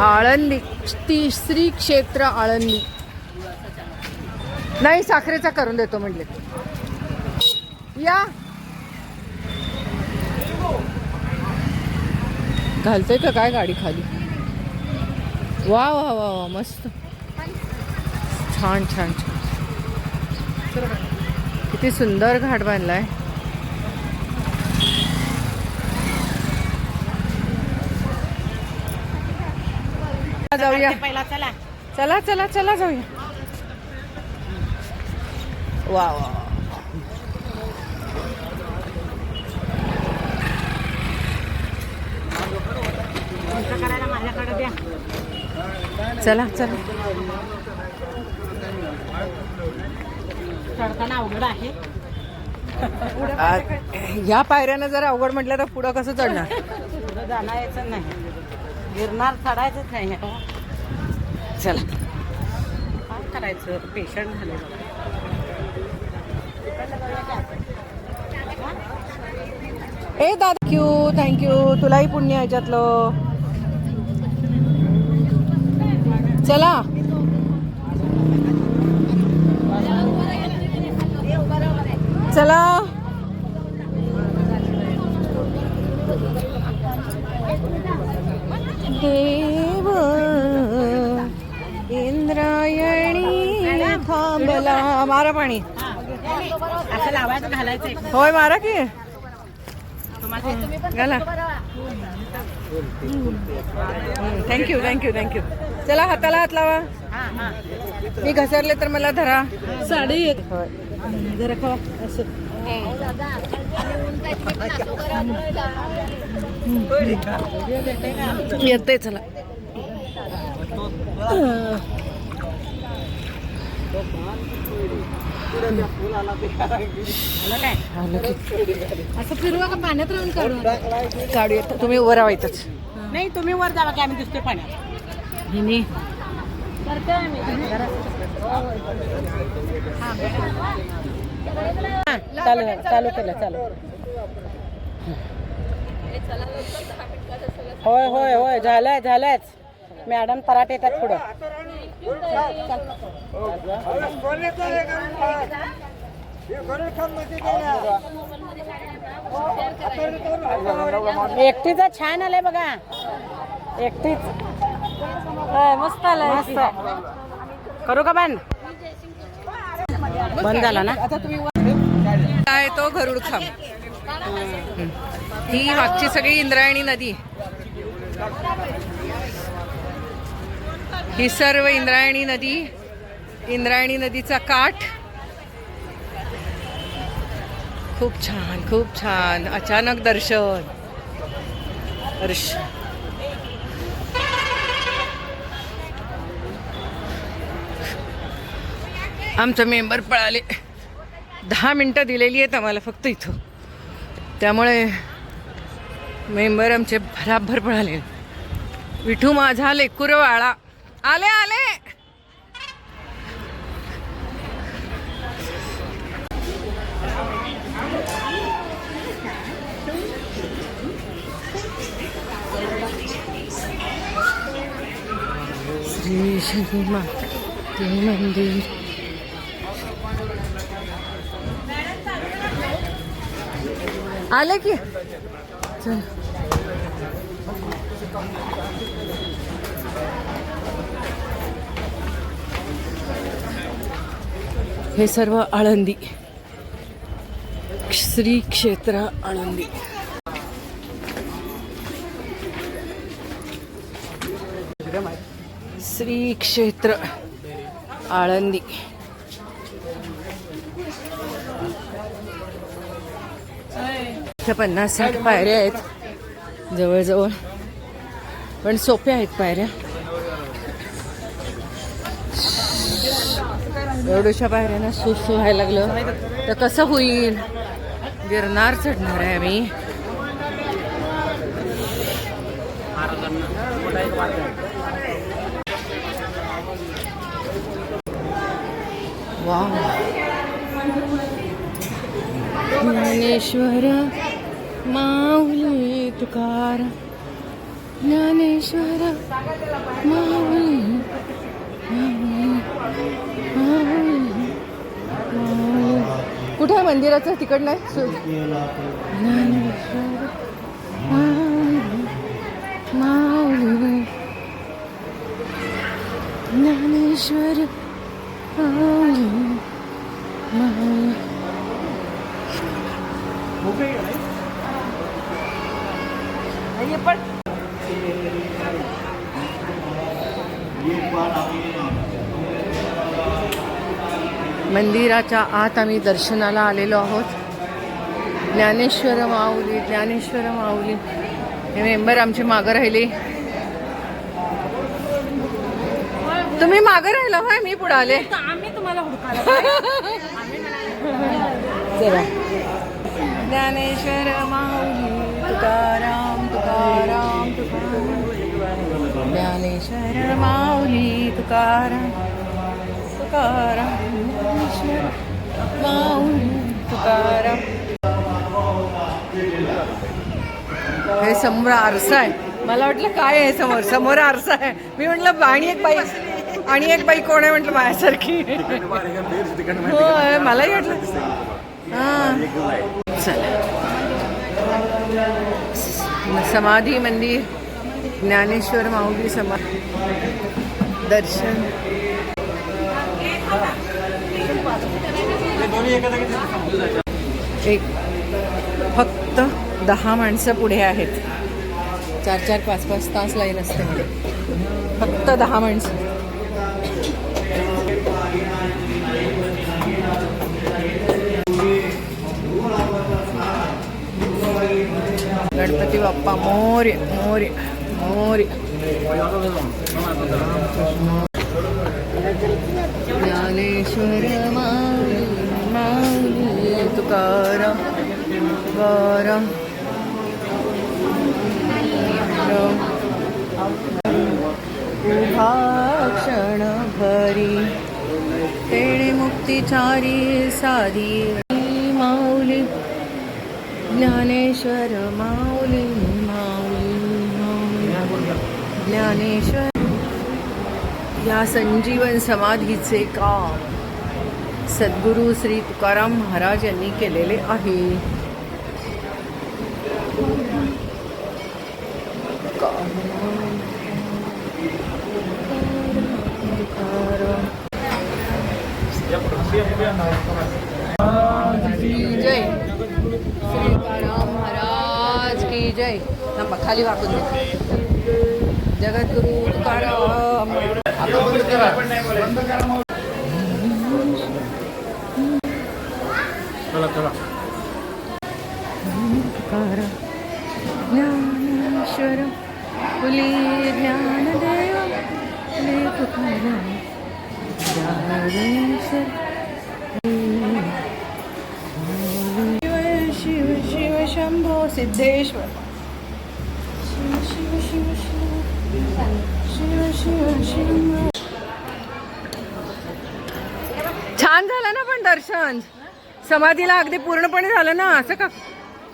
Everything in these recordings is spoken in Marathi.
आळंदी श्री क्षेत्र आळंदी. नाही साखरेचा करून देतो म्हटले. या घालतोय का काय गाडी खाली. वा वा वा वा मस्त छान छान छान. किती सुंदर घाट बांधलाय. जाऊया चला चला चला चला जाऊया. वा वा करायला माझ्याकडे द्या. चला चला. चढताना अवघड आहे. ह्या पायऱ्यानं जर अवघड म्हटलं तर पुढं कसं चढणार. पुढं जाणायचं नाही. गिरणार चढायचंच नाही. चला काय करायचं पेशंट झाले. ए दादा थँक्यू तुलाही पुण्य ह्याच्यातलं. चला चला. देव इंद्रायणी थांबला. मारा पाणी. असं लावायचं घालायचं. होय मारा की घाला. Thank you thank you thank you. चला हाताला हात लावा. मी घसरले तर मला धरा. साडी जरा खावा असं. येते चला. असं फिरवा का पाण्यात राहून काढूया. तुम्ही उभं राहायचंच. नाही तुम्ही वर जावा की आम्ही दिसतोय पाण्यात. चालू चालू केलं चालू. होय होय होय झालंय झालंच. मॅडम पराठे येतात पुढं. एकटीच छान आलंय बघा. एकटीच मस्त आलाय. मस्त. करू का बंद. बंद झाला ना. आता तुम्ही आहे तो गरुड खांब. ही मागची सगळी इंद्रायणी नदी. ही सर्व इंद्रायणी नदी. इंद्रायणी नदीचा काठ. खूप छान. अचानक दर्शन. आमचं मेंबर पळाले. 10 मिनटं दिलेली आहेत आम्हाला फक्त इथं. त्यामुळे मेंबर आमचे भराभर पळाले. विठू माझा लेकुरवाळा. आले आले. श्री शनी माते मंदिर. आले की चल. हे सर्व आळंदी श्री क्षेत्र आळंदी. श्री क्षेत्र आळंदी. इथे 50-60 पायऱ्या आहेत जवळजवळ. पण सोप्या आहेत पायऱ्या. एवढ्याशा पायऱ्यांना सुसू व्हायला लागलं तर कसं होईल. गिरनार चढणार आहे आम्ही. वाव. ज्ञानेश्वर माऊली तुकाराम ज्ञानेश्वर माऊली कुठे आहे मंदिराचं तिकड नाही ज्ञानेश्वर माऊली ज्ञानेश्वर माऊली माऊली मंदिराच्या आत आम्ही दर्शनाला आलेलो आहोत. ज्ञानेश्वर माऊली ज्ञानेश्वर माऊली हे मेंबर आमचे मागं राहिले. तुम्ही मागं राहिला होय मी पुढे आले. आम्ही तुम्हाला हुडकायला चला ज्ञानेश्वर माऊली तुकाराम तुकाराम तुकाराम ज्ञानेश्वर माऊली तुकाराम तुकाराम ज्ञानेश्वर माऊली तुकाराम. हे समोर आरसा आहे. मला वाटलं काय आहे समोर समोर आरसा आहे. मी म्हटलं आणि एक बाई कोण आहे म्हटलं माझ्यासारखी. हो मलाही वाटलं. हां चला समाधी मंदिर ज्ञानेश्वर माऊली समाधी दर्शन. एक फक्त 10 माणसं पुढे आहेत. 4-4, 5-5 तास लाईन असते मध्ये. फक्त 10 माणसं. गणपती बाप्पा मोरया मोरया मोरया. ज्ञानेश्वर माऊली माऊली तुकाराम तुकाराम. उभा क्षण भरी तेणे मुक्तिचारी साधी माऊली ज्ञानेश्वर माऊली माऊली माऊली ज्ञानेश्वर. या संजीवन समाधीचे काम सद्गुरू श्री तुकाराम महाराज यांनी केलेले आहे. जय श्री तुकाराम महाराज की जय. थांबा खाली वाकून दे. जगद्गुरु तुकाराम. तुकाराम ज्ञानेश्वर बोली ज्ञानदेव बोली तुकाराम ज्ञानेश्वर. शिव शिव शंभो सिद्धेश्वर शिव शिव शिव शिव शिव शिव शिव. छान झालं ना पण दर्शन समाधीला अगदी पूर्णपणे झालं ना. असं का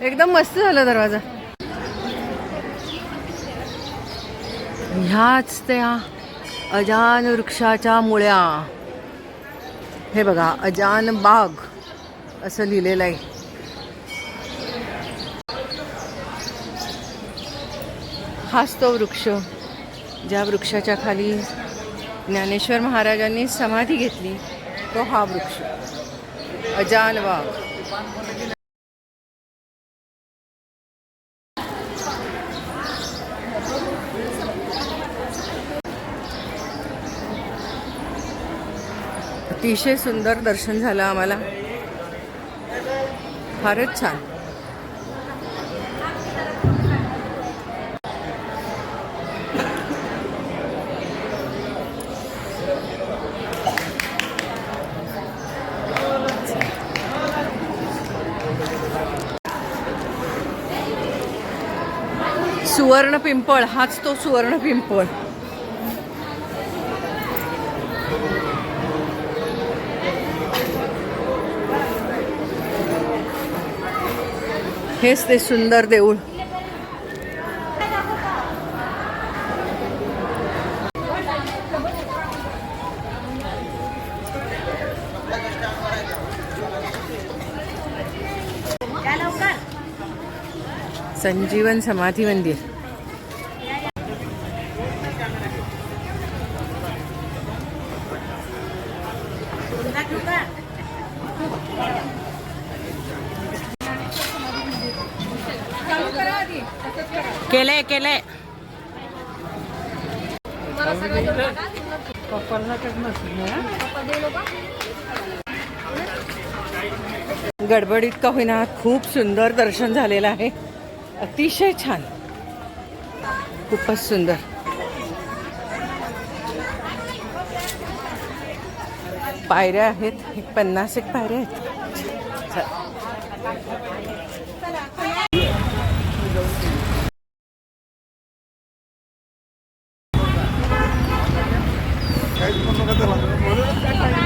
एकदम मस्त झालं दरवाजा. ह्याच त्या अजान वृक्षाच्या मुळ्या. हे बघा अजान बाग असं लिहिलेलं आहे. हाच तो वृक्ष ज्या वृक्षाच्या खाली ज्ञानेश्वर महाराजांनी समाधी घेतली तो हा वृक्ष अजान बाग. अतिशय सुंदर दर्शन झालं आम्हाला. फारच छान. सुवर्ण पिंपळ हाच तो सुवर्ण पिंपळ. हेच ते सुंदर देऊळ. संजीवन समाधी मंदिर. केलंय केलंय. गडबडीत का होईना खूप सुंदर दर्शन झालेलं आहे. अतिशय छान, खूपच सुंदर. पायऱ्या आहेत, 50 एक पायऱ्या आहेत. काहीच म्हणू नका त्याला.